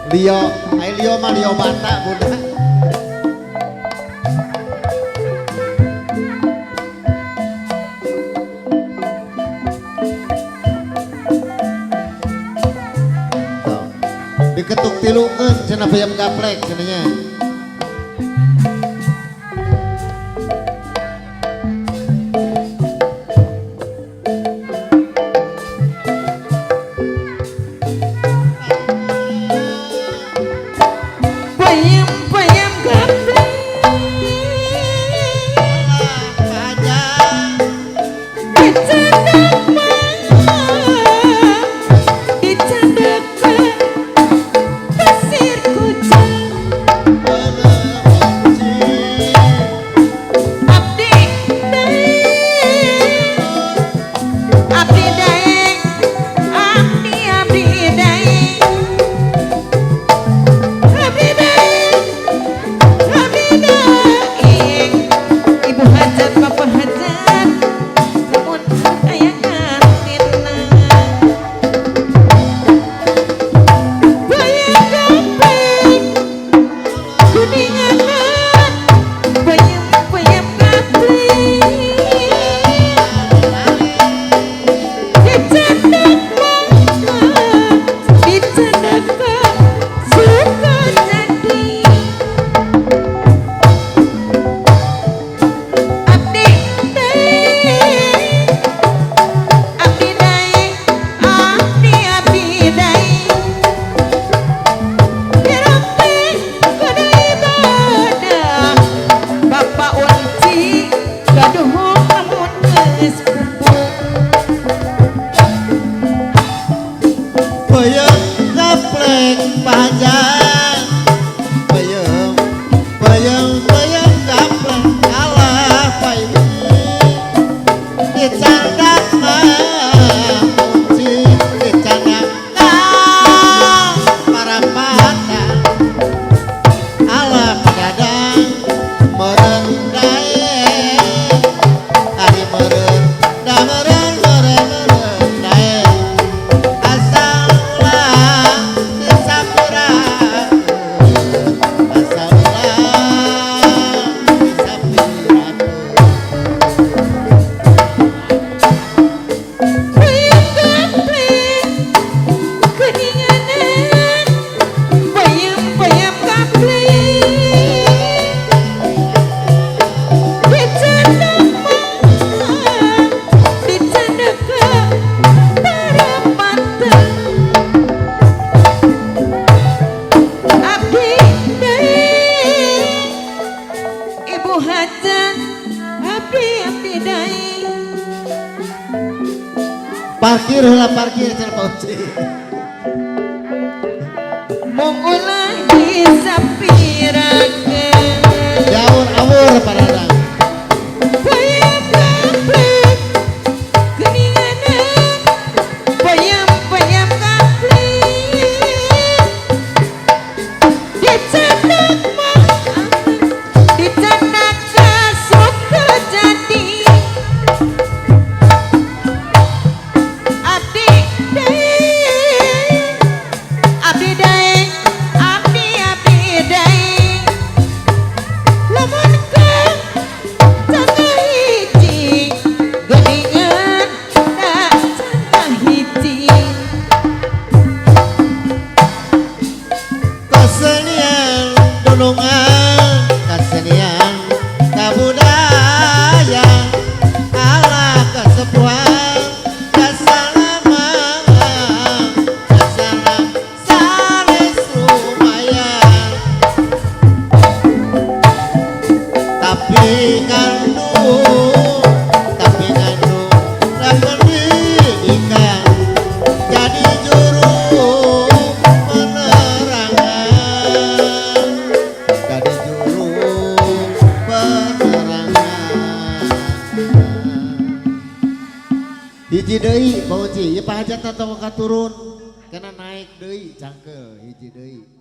Lio, ai Lio mah Lio Bata bunda. Diketuk tilukeun cenah bayam gaplek cenanya. Parkir lah parkir terpauci. Mengulah disapirakan. Jauh awur paradang. Bayam gaplek keninganan. Bayam gaplek dicandak mah dicandak kasuk kejadi. Kesenian kabudayaan ala kesepuhan kesalamahan kesalam salis lumayan tapi kandung dan pendidikan jadi juru penerangan jadi juru hiji deui bauci ieu pahajat atau katurun kena naik deui cangkel hiji deui.